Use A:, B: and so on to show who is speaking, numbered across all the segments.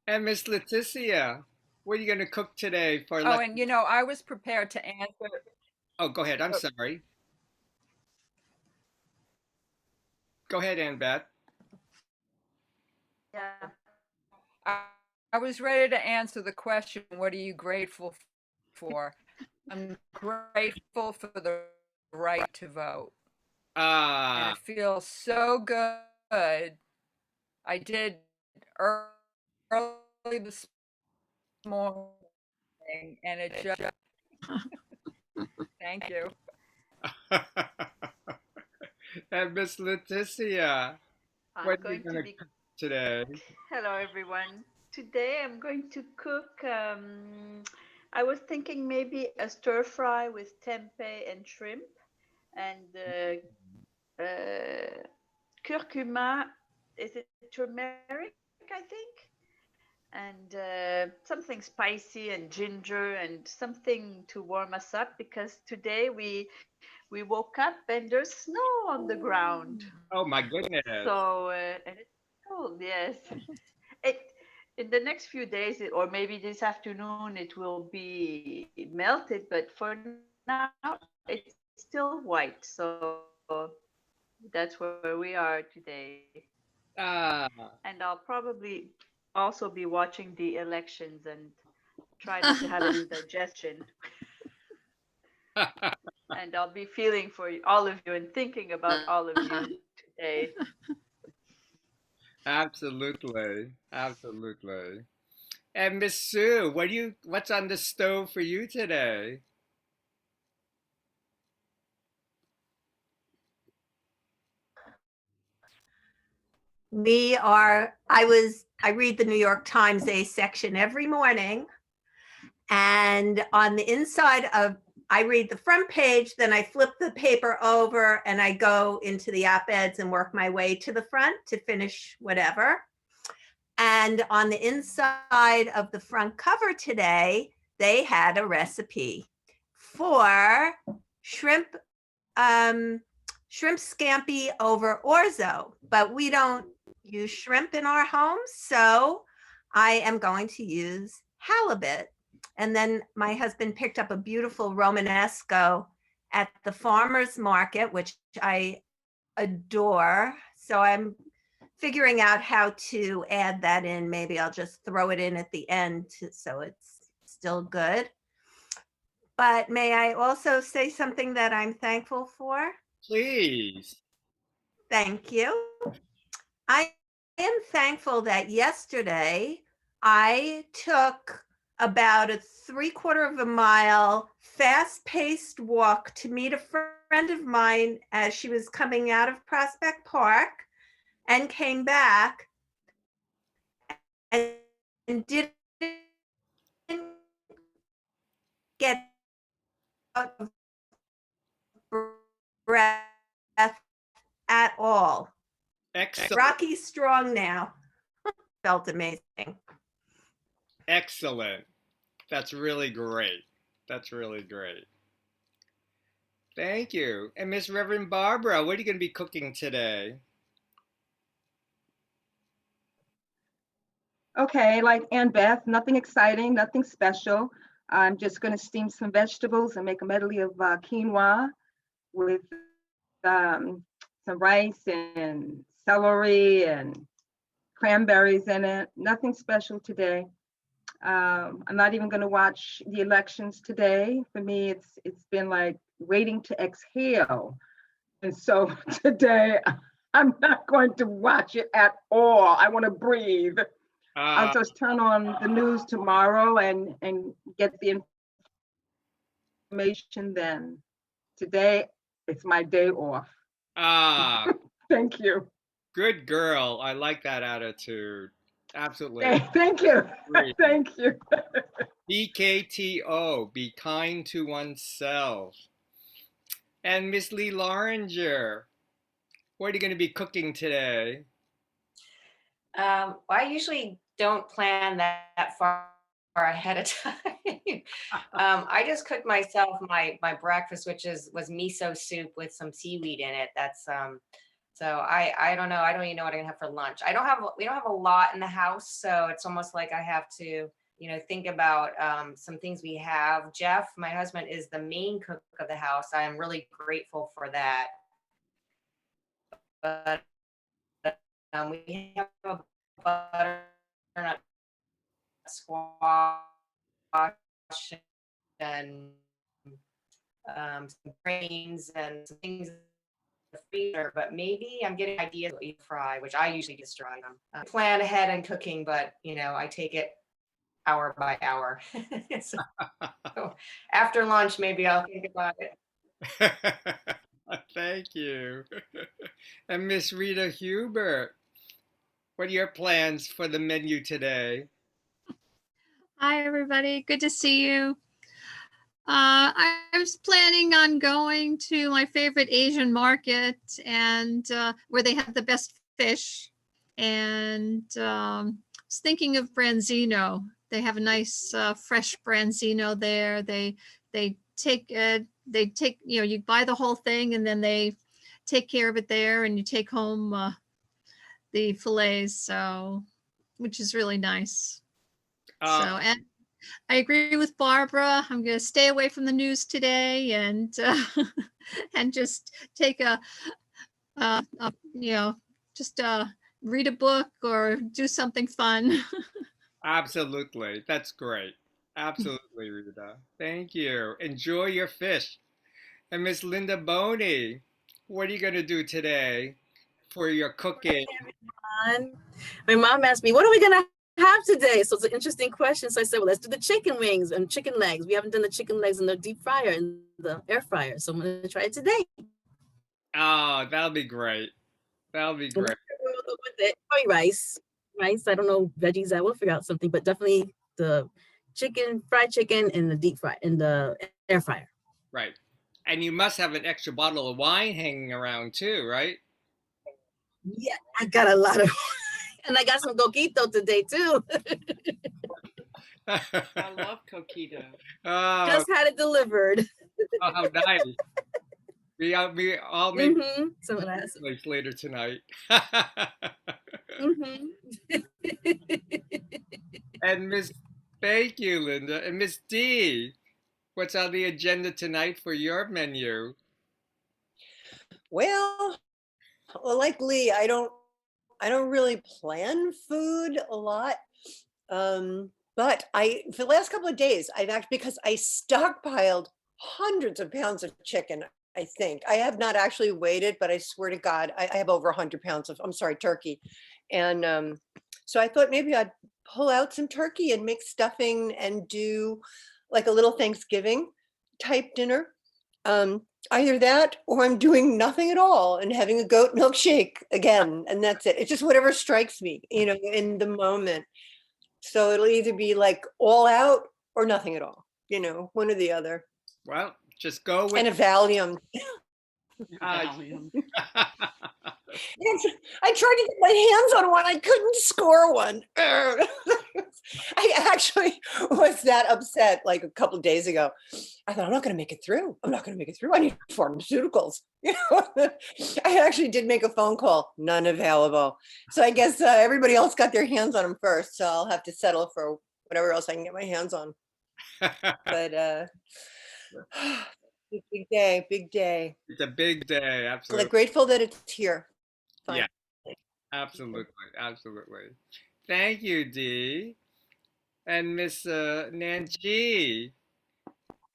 A: And Miss Leticia, what are you going to cook today for
B: Oh,
A: lunch?
B: and I was prepared to answer.
A: Oh, go ahead. I'm
B: uh,
A: sorry. Go ahead, Ann Beth.
C: Yeah.
B: I, I was ready to answer the question, what are you grateful for? I'm grateful for the right to vote. And
A: Ah,
B: it feels so good. I did early this morning, and it just, thank you.
A: and Miss Leticia,
C: I'm
A: what are you
C: going
A: going
C: to
A: to
C: be.
A: cook today?
C: Hello, everyone. Today I'm going to cook. I was thinking maybe a stir fry with tempeh and shrimp and curcuma. Is it turmeric? I think. And something spicy and ginger and something to warm us up because today we woke up and there's snow on the ground.
A: Oh, my goodness.
C: So and it's cold, yes. It in the next few days, or maybe this afternoon, it will be melted. But for now, it's still white. So that's where we are today.
A: Ah.
C: And I'll probably also be watching the elections and try not to have an indigestion. And I'll be feeling for all of you and thinking about all of you today.
A: Absolutely. Absolutely. And Miss Sue, what's on the stove for you today?
D: I read the New York Times A section every morning. And on the inside of, I read the front page, then I flip the paper over and I go into the op-eds and work my way to the front to finish whatever. And on the inside of the front cover today, they had a recipe for shrimp shrimp scampi over orzo, but we don't use shrimp in our homes, so I am going to use halibut. And then my husband picked up a beautiful Romanesco at the farmer's market, which I adore. So I'm figuring out how to add that in. Maybe I'll just throw it in at the end so it's still good. But may I also say something that I'm thankful for?
A: Please.
D: Thank you. I am thankful that yesterday I took about a 3/4 of a mile fast paced walk to meet a friend of mine as she was coming out of Prospect Park and came back and didn't get out of breath at all.
A: Excellent.
D: Rocky strong now. Felt amazing.
A: Excellent. That's really great. That's really great. Thank you. And Miss Reverend Barbara, what are you going to be cooking today?
E: Okay, like Aunt Beth, nothing exciting, nothing special. I'm just going to steam some vegetables and make a medley of quinoa with um, some rice and celery and cranberries in it. Nothing special today. I'm not even going to watch the elections today. For me, it's been like waiting to exhale. And so today, I'm not going to watch it at all. I want to breathe. I'll
A: Ah,
E: just turn on the news tomorrow and get the information then. Today, it's my day off.
A: ah,
E: Thank you.
A: good girl. I like that attitude. Absolutely.
E: Thank you.
A: Agree.
E: Thank you.
A: BKTO, be kind to oneself. And Miss Lee Loringer, what are you going to be cooking today?
F: I usually don't plan that far ahead of time. I just cooked myself my breakfast, which was miso soup with some seaweed in it. That's So I don't know. I don't even know what I'm gonna have for lunch. We don't have a lot in the house, so it's almost like I have to, think about some things we have. Jeff, my husband, is the main cook of the house. I am really grateful for that. But we have a butternut squash and some grains and some things in the freezer, but maybe I'm getting ideas to eat fry, which I usually just try them. Plan ahead in cooking, but I take it hour by hour. So after lunch, maybe I'll think about it.
A: Thank you. And Miss Rita Hubert, what are your plans for the menu today?
G: Hi, everybody. Good to see you. I was planning on going to my favorite Asian market and where they have the best fish. And was thinking of Branzino. They have a nice fresh Branzino there. They take you buy the whole thing and then they take care of it there, and you take home the fillets. So, which is really nice. And I agree with Barbara. I'm going to stay away from the news today and and just take read a book or do something fun.
A: Absolutely. That's great. Absolutely, Rita. Thank you. Enjoy your fish. And Miss Linda Boney, what are you going to do today for your cooking?
H: My mom asked me, what are we going to have today? So it's an interesting question. So I said, well, let's do the chicken wings and chicken legs. We haven't done the chicken legs in the deep fryer, in the air fryer. So I'm going to try it today.
A: Oh, that'll be great. That'll be great.
H: With it, probably rice. I don't know, veggies. I will figure out something, but definitely the fried chicken in the deep fry, in the air fryer.
A: Right. And you must have an extra bottle of wine hanging around too, right?
H: Yeah, I got a lot of, and I got some coquito today too.
I: I love coquito.
A: Oh,
H: Just had it delivered.
A: oh, how nice. We all may
H: So
A: later tonight. And thank you, Linda. And Miss D, what's on the agenda tonight for your menu?
J: Well, like Lee, I don't really plan food a lot. But for the last couple of days, because I stockpiled hundreds of pounds of chicken. I think I have not actually weighed it, but I swear to God, I have over 100 pounds of, turkey. And so I thought maybe I'd pull out some turkey and make stuffing and do like a little Thanksgiving type dinner. Either that or I'm doing nothing at all and having a goat milkshake again. And that's it. It's just whatever strikes me, in the moment. So it'll either be like all out or nothing at all, one or the other.
A: Well, just go with
J: and a Valium.
I: Valium.
J: I tried to get my hands on one. I couldn't score one. I actually was that upset like a couple of days ago. I thought, I'm not going to make it through. I need pharmaceuticals. I actually did make a phone call. None available. So I guess everybody else got their hands on them first. So I'll have to settle for whatever else I can get my hands on. But big day.
A: It's a big day. Absolutely.
J: Like grateful that it's here.
A: Yeah, absolutely. Thank you, Dee. And Miss Nancy.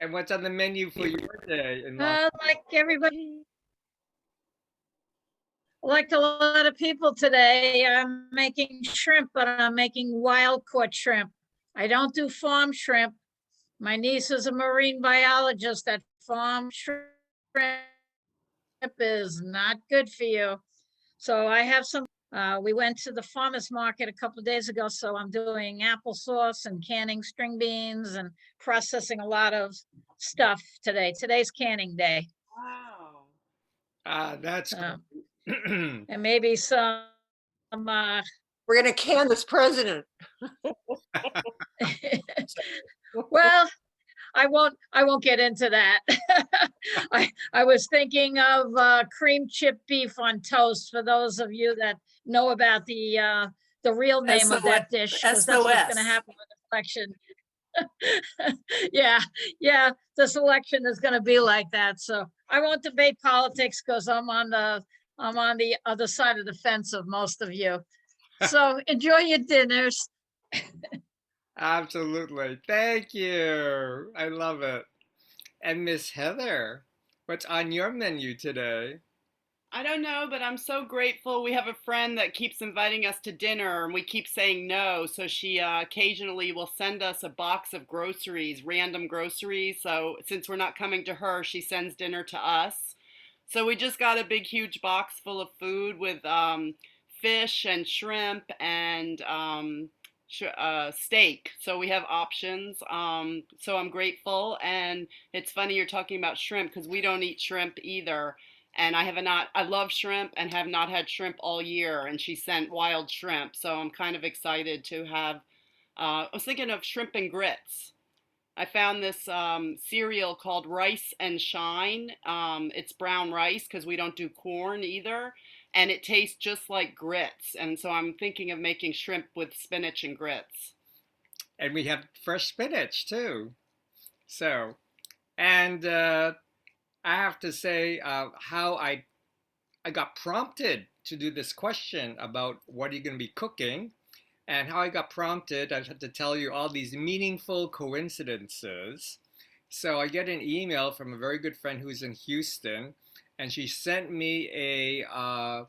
A: And what's on the menu for your day?
K: Like a lot of people today, I'm making shrimp, but I'm making wild caught shrimp. I don't do farm shrimp. My niece is a marine biologist. That farm shrimp is not good for you. So I have some, we went to the farmer's market a couple of days ago. So I'm doing applesauce and canning string beans and processing a lot of stuff today. Today's canning day.
A: Wow. That's
K: and maybe some,
J: we're going to can this president.
K: Well, I won't get into that. I was thinking of cream chip beef on toast for those of you that know about the real name of that dish, because that's what's going to
J: SOS.
K: happen with the selection. Yeah, yeah, the selection is going to be like that. So I won't debate politics because I'm on the other side of the fence of most of you. So enjoy your dinners.
A: Absolutely. Thank you. I love it. And Miss Heather, what's on your menu today?
I: I don't know, but I'm so grateful. We have a friend that keeps inviting us to dinner and we keep saying no. So she occasionally will send us a box of groceries, random groceries. So since we're not coming to her, she sends dinner to us. So we just got a big, huge box full of food with fish and shrimp and steak. So we have options. So I'm grateful. And it's funny you're talking about shrimp because we don't eat shrimp either. And I love shrimp and have not had shrimp all year. And she sent wild shrimp. So I'm kind of excited to have, I was thinking of shrimp and grits. I found this cereal called Rice and Shine. It's brown rice because we don't do corn either. And it tastes just like grits. And so I'm thinking of making shrimp with spinach and grits.
A: And we have fresh spinach too. So, and I have to say how I got prompted to do this question about what are you going to be cooking, and how I got prompted. I had to tell you all these meaningful coincidences. So I get an email from a very good friend who's in Houston, and she sent me an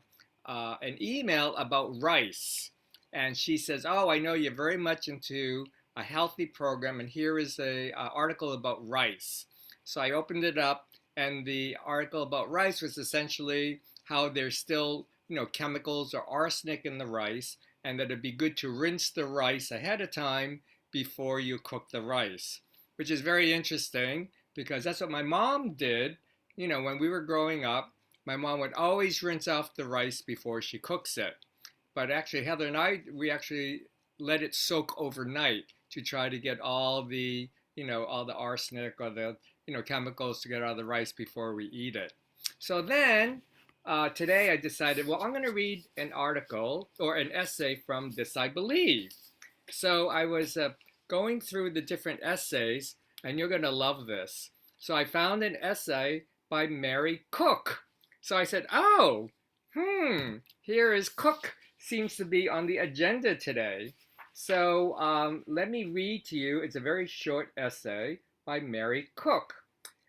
A: email about rice, and she says, "Oh, I know you're very much into a healthy program, and here is a article about rice." So I opened it up, and the article about rice was essentially how there's still, chemicals or arsenic in the rice, and that it'd be good to rinse the rice ahead of time before you cook the rice, which is very interesting because that's what my mom did. When we were growing up, my mom would always rinse off the rice before she cooks it. But actually, Heather and I, we actually let it soak overnight to try to get all the, all the arsenic or the, chemicals to get out of the rice before we eat it. So then today I decided, well, I'm going to read an article or an essay from This I Believe. So I was going through the different essays, and you're going to love this. So I found an essay by Mary Cook. So I said, oh, here is Cook, seems to be on the agenda today. So let me read to you. It's a very short essay by Mary Cook.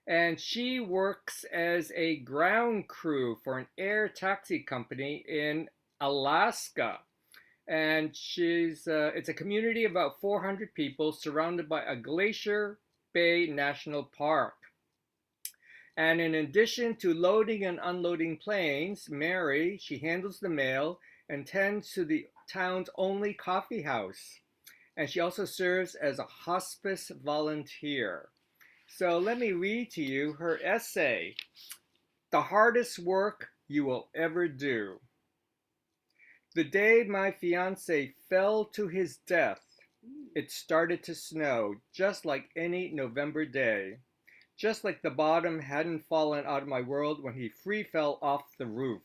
A: And she works as a ground crew for an air taxi company in Alaska. And it's a community of about 400 people surrounded by a Glacier Bay National Park. And in addition to loading and unloading planes, Mary, she handles the mail and tends to the town's only coffee house. And she also serves as a hospice volunteer. So let me read to you her essay, The Hardest Work You Will Ever Do. The day my fiancé fell to his death, it started to snow just like any November day. Just like the bottom hadn't fallen out of my world when he free fell off the roof.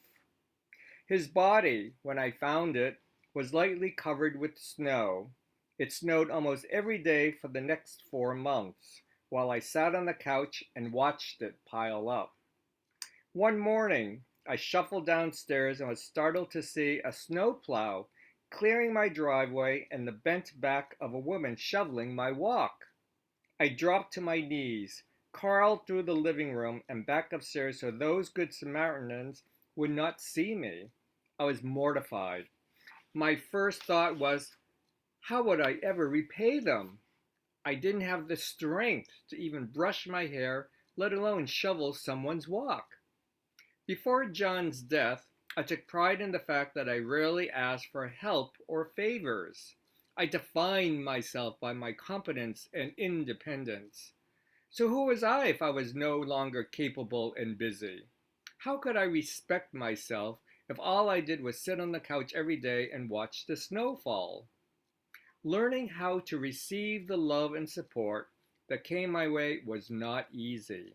A: His body, when I found it, was lightly covered with snow. It snowed almost every day for the next 4 months, while I sat on the couch and watched it pile up. One morning, I shuffled downstairs and was startled to see a snowplow clearing my driveway and the bent back of a woman shoveling my walk. I dropped to my knees, crawled through the living room and back upstairs so those good Samaritans would not see me. I was mortified. My first thought was, how would I ever repay them? I didn't have the strength to even brush my hair, let alone shovel someone's walk. Before John's death, I took pride in the fact that I rarely asked for help or favors. I defined myself by my competence and independence. So who was I if I was no longer capable and busy? How could I respect myself if all I did was sit on the couch every day and watch the snow fall? Learning how to receive the love and support that came my way was not easy.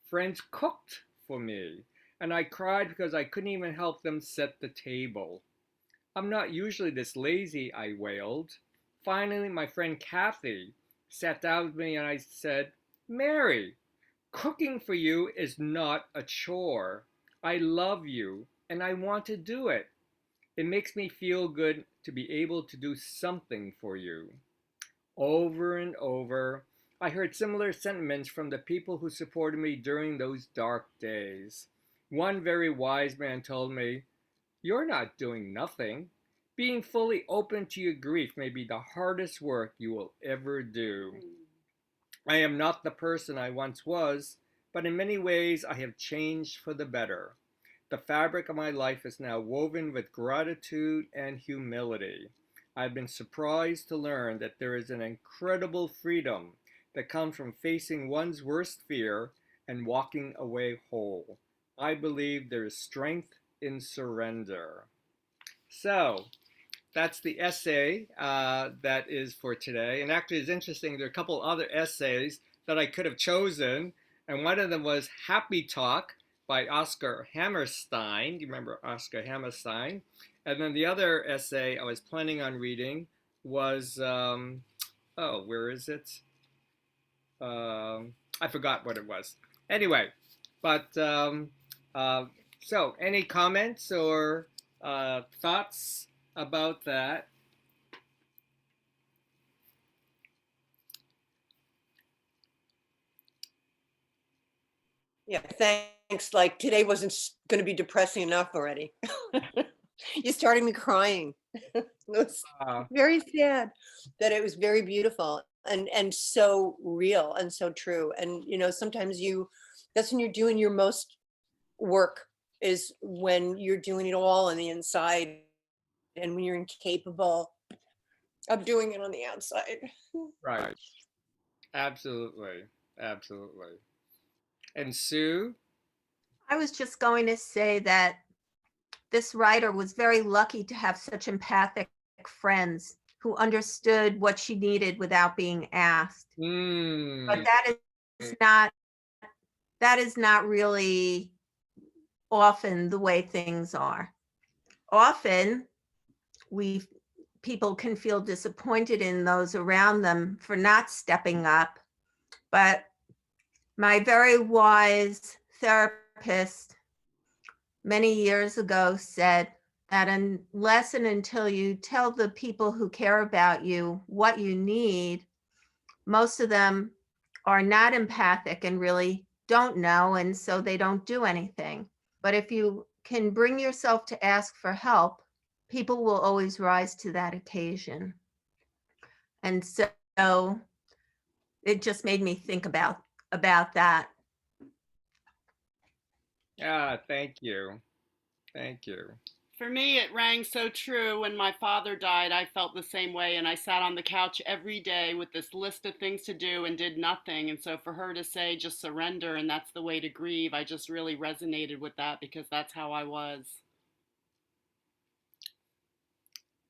A: Friends cooked for me, and I cried because I couldn't even help them set the table. I'm not usually this lazy, I wailed. Finally, my friend Kathy sat down with me and I said, Mary, cooking for you is not a chore. I love you and I want to do it. It makes me feel good to be able to do something for you. Over and over, I heard similar sentiments from the people who supported me during those dark days. One very wise man told me, You're not doing nothing. Being fully open to your grief may be the hardest work you will ever do. I am not the person I once was, but in many ways I have changed for the better. The fabric of my life is now woven with gratitude and humility. I've been surprised to learn that there is an incredible freedom that comes from facing one's worst fear and walking away whole. I believe there is strength in surrender. So, that's the essay that is for today. And actually, it's interesting, there are a couple other essays that I could have chosen. And one of them was Happy Talk by Oscar Hammerstein. Do you remember Oscar Hammerstein? And then the other essay I was planning on reading was, where is it? I forgot what it was. Anyway, but so any comments or thoughts about that?
J: Yeah, thanks. Like today wasn't going to be depressing enough already. You started me crying. It was very sad, that it was very beautiful and so real and so true. And you know, sometimes that's when you're doing your most work, is when you're doing it all on the inside and when you're incapable of doing it on the outside.
A: Right. Absolutely. Absolutely. And Sue?
D: I was just going to say that this writer was very lucky to have such empathic friends who understood what she needed without being asked. But that is not really often the way things are. Often people can feel disappointed in those around them for not stepping up. But my very wise therapist many years ago said that unless and until you tell the people who care about you what you need, most of them are not empathic and really don't know, and so they don't do anything. But if you can bring yourself to ask for help, people will always rise to that occasion. And so it just made me think about that.
A: Thank you. Thank you.
I: For me, it rang so true. When my father died, I felt the same way, and I sat on the couch every day with this list of things to do and did nothing. And so for her to say, just surrender, and that's the way to grieve, I just really resonated with that because that's how I was.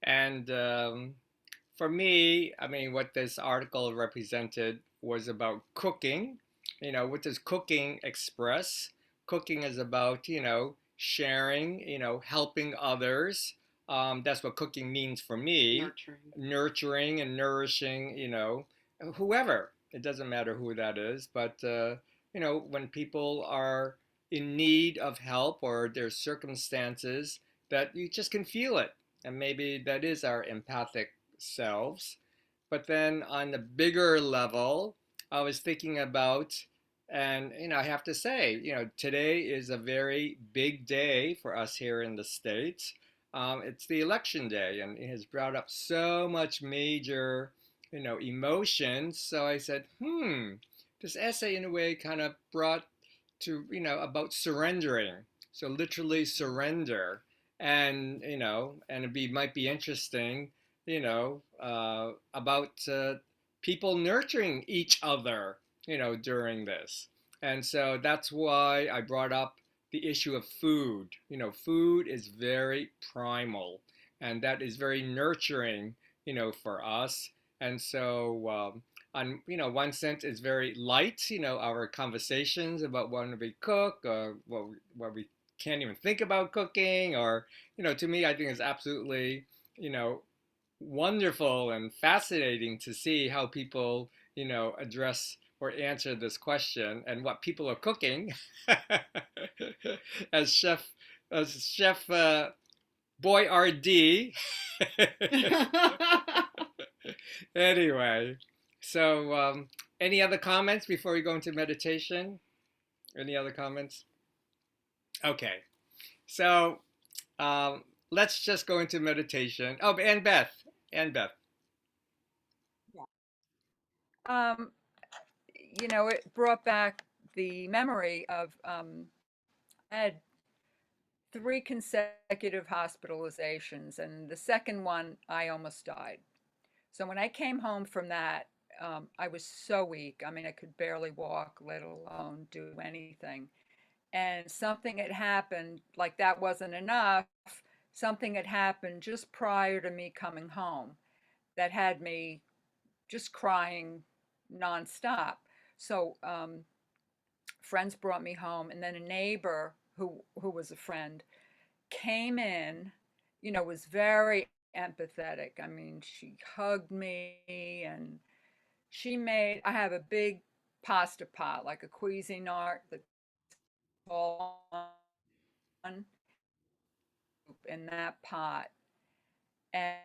A: And for me, I mean, what this article represented was about cooking. You know, what does cooking express? Cooking is about, sharing, helping others. That's what cooking means for me. Nurturing and nourishing, whoever. It doesn't matter who that is. But, when people are in need of help or there's circumstances that you just can feel it. And maybe that is our empathic selves. But then on the bigger level, I was thinking about, and I have to say, today is a very big day for us here in the States. It's the election day, and it has brought up so much major, emotions. So I said, this essay in a way kind of brought to, about surrendering. So literally surrender, and and it might be interesting, about people nurturing each other, during this. And so that's why I brought up the issue of food. Food is very primal, and that is very nurturing, for us. And so on one sense it's very light, our conversations about what we cook or what we can't even think about cooking, or to me I think it's absolutely you know wonderful and fascinating to see how people address or answer this question and what people are cooking as chef boy RD. Anyway, so any other comments before we go into meditation? Any other comments? Okay, so let's just go into meditation. Oh, and Beth.
B: Um, it brought back the memory of I had 3 consecutive hospitalizations, and the second one I almost died. So when I came home from that, I was so weak. I mean, I could barely walk, let alone do anything. And something had happened, like that wasn't enough. Something had happened just prior to me coming home that had me just crying nonstop. So friends brought me home, and then a neighbor who was a friend came in, was very empathetic. I mean, she hugged me, and I have a big pasta pot, like a Cuisinart, that's all in that pot. And,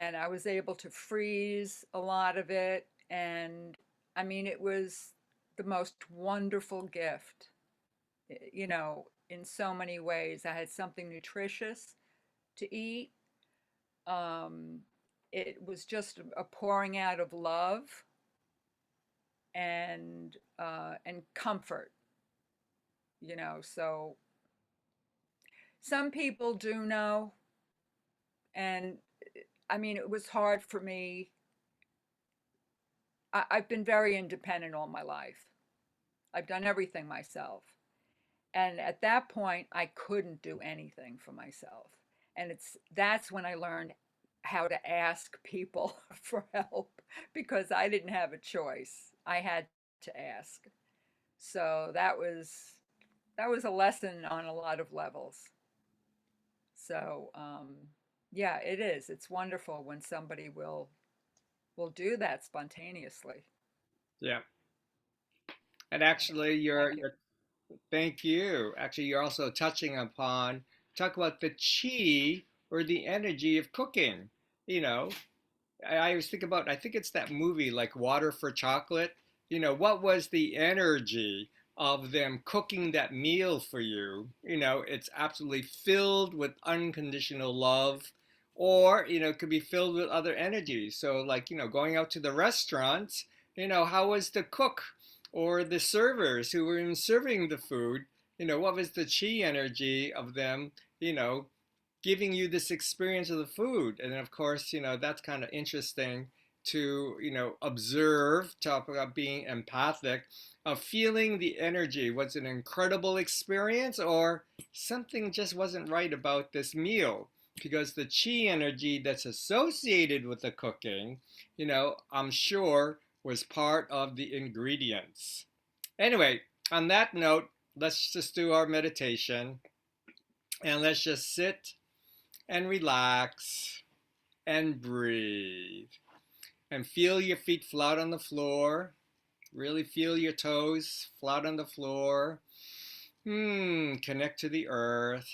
B: and I was able to freeze a lot of it. And I mean, it was the most wonderful gift, in so many ways. I had something nutritious to eat. Um, it was just a pouring out of love and comfort. So some people do know, and I mean, it was hard for me. I've been very independent all my life. I've done everything myself. And at that point, I couldn't do anything for myself. And that's when I learned how to ask people for help, because I didn't have a choice. I had to ask. So that was a lesson on a lot of levels. So yeah, it is. It's wonderful when somebody will do that spontaneously.
A: Yeah, and actually
B: Thank you.
A: thank you. Actually, you're also touching upon talk about the chi or the energy of cooking. You know, I always think about, I think it's that movie like Water for Chocolate. What was the energy of them cooking that meal for you? It's absolutely filled with unconditional love, or, it could be filled with other energies. So, like, going out to the restaurants, how was the cook or the servers who were serving the food? What was the chi energy of them, you know, giving you this experience of the food? And then of course, that's kind of interesting to observe, talk about being empathic, of feeling the energy. Was an incredible experience, or something just wasn't right about this meal? Because the chi energy that's associated with the cooking, I'm sure was part of the ingredients. Anyway, on that note, let's just do our meditation, and let's just sit and relax and breathe and feel your feet flat on the floor. Really feel your toes flat on the floor. Connect to the earth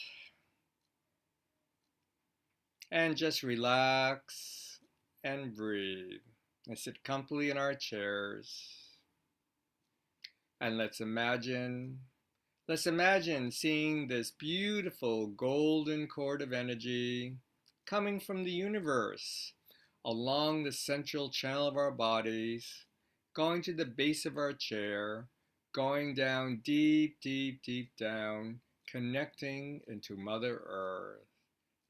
A: and just relax and breathe and sit comfortably in our chairs. And let's imagine seeing this beautiful golden cord of energy coming from the universe along the central channel of our bodies, going to the base of our chair, going down deep, deep, deep down, connecting into Mother Earth,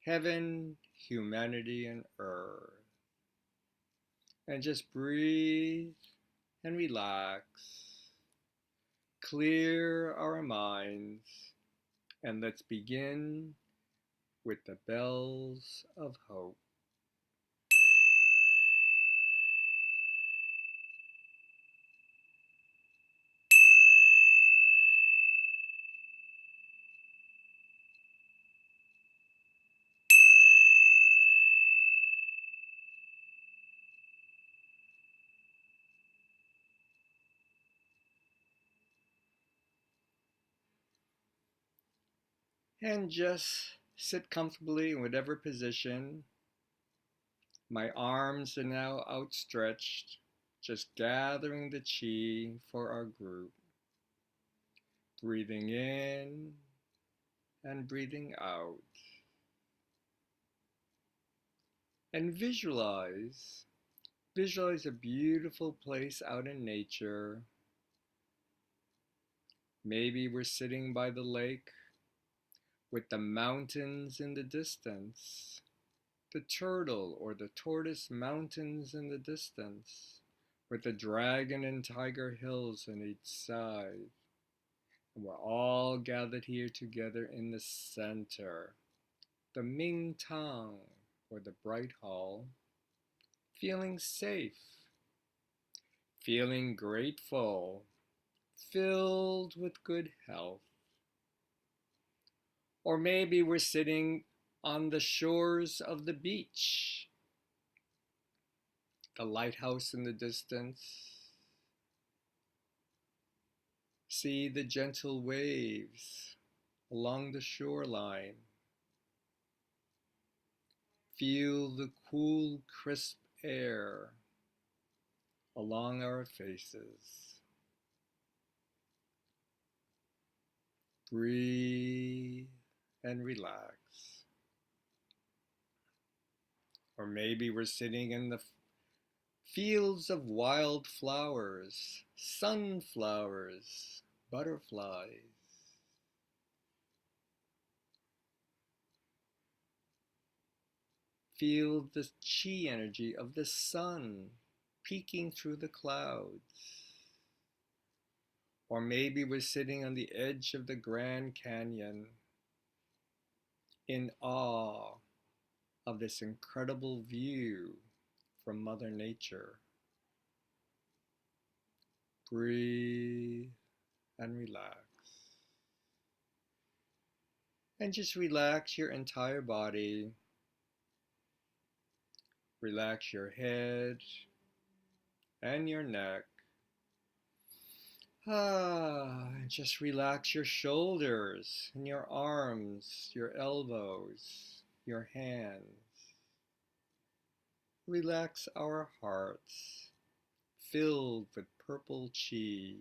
A: heaven, humanity, and earth. And just breathe and relax. Clear our minds, and let's begin with the bells of hope. And just sit comfortably in whatever position. My arms are now outstretched, just gathering the chi for our group. Breathing in and breathing out. And visualize a beautiful place out in nature. Maybe we're sitting by the lake with the mountains in the distance, the turtle or the tortoise mountains in the distance, with the dragon and tiger hills on each side. And we're all gathered here together in the center, the Ming Tang, or the bright hall, feeling safe, feeling grateful, filled with good health. Or maybe we're sitting on the shores of the beach, the lighthouse in the distance. See the gentle waves along the shoreline. Feel the cool, crisp air along our faces. Breathe and relax. Or maybe we're sitting in the fields of wild flowers, sunflowers, butterflies. Feel the chi energy of the sun peeking through the clouds. Or maybe we're sitting on the edge of the Grand Canyon in awe of this incredible view from Mother Nature. Breathe and relax. And just relax your entire body. Relax your head and your neck. Just relax your shoulders and your arms, your elbows, your hands. Relax our hearts, filled with purple chi.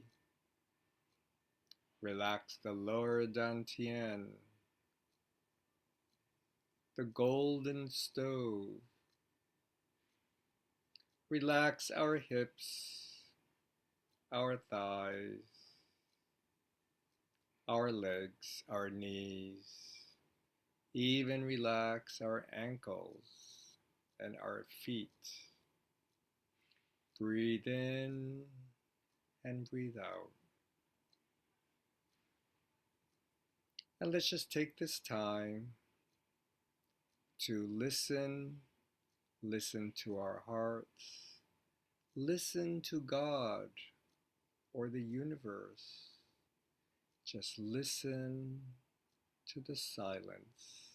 A: Relax the lower dantian, the golden stove. Relax our hips, our thighs, our legs, our knees. Even relax our ankles and our feet. Breathe in and breathe out. And let's just take this time to listen to our hearts, listen to God or the universe. Just listen to the silence.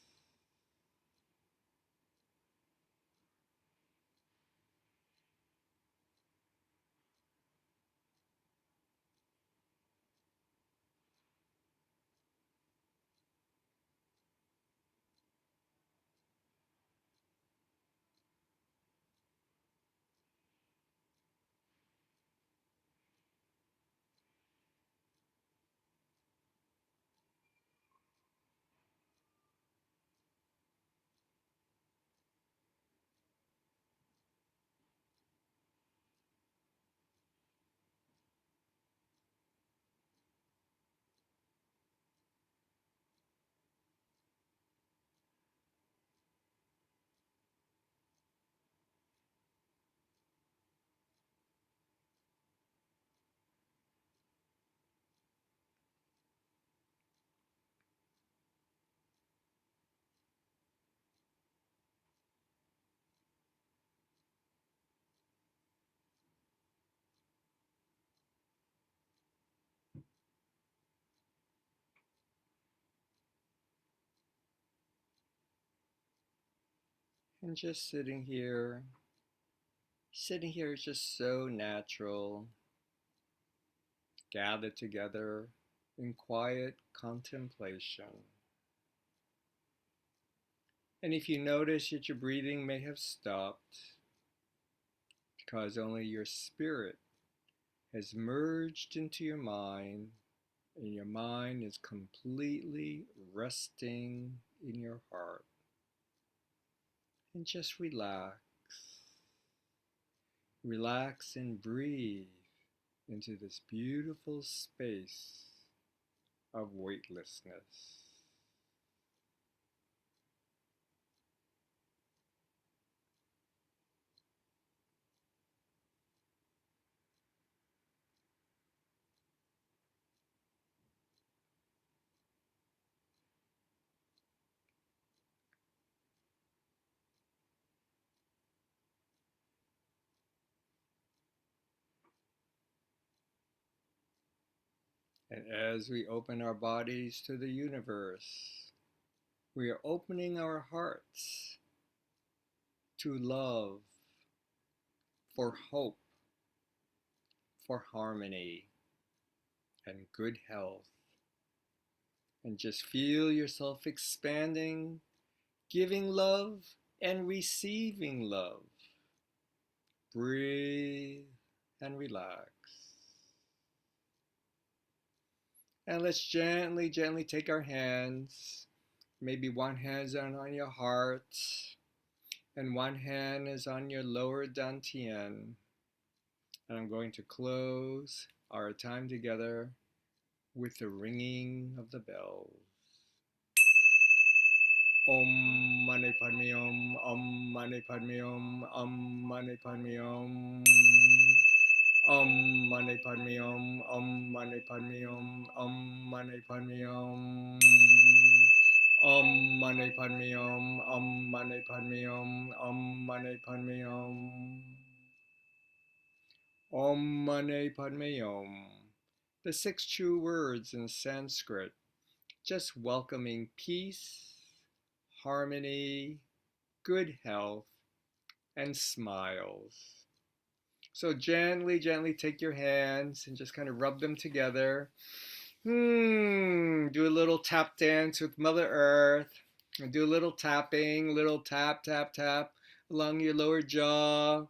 A: And just sitting here is just so natural, gathered together in quiet contemplation. And if you notice that your breathing may have stopped because only your spirit has merged into your mind, and your mind is completely resting in your heart, and just relax. Relax and breathe into this beautiful space of weightlessness. And as we open our bodies to the universe, we are opening our hearts to love, for hope, for harmony, and good health. And just feel yourself expanding, giving love and receiving love. Breathe and relax. And let's gently, gently take our hands. Maybe one hand is on your heart, and one hand is on your lower dantian. And I'm going to close our time together with the ringing of the bells. Om Mani Padme Hum, Om Mani Padme Hum, Om Mani Padme Hum. Om Mani Padme Hum, Om Mani Padme Hum, Om Mani Padme Hum. Om Mani Padme Hum, Om Mani Padme Hum, Om Mani Padme Hum. Om Mani Padme Hum. The 6 true words in Sanskrit, just welcoming peace, harmony, good health, and smiles. So gently, gently take your hands and just kind of rub them together. Do a little tap dance with Mother Earth. And do a little tapping, little tap, tap, tap along your lower jaw,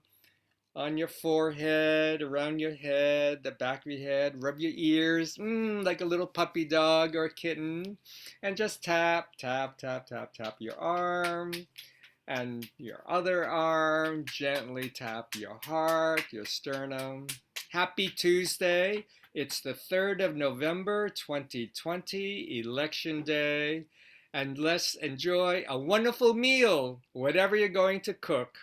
A: on your forehead, around your head, the back of your head. Rub your ears, like a little puppy dog or a kitten. And just tap, tap, tap, tap, tap your arm. And your other arm, gently tap your heart, your sternum. Happy Tuesday. It's the 3rd of November, 2020, Election Day. And let's enjoy a wonderful meal, whatever you're going to cook.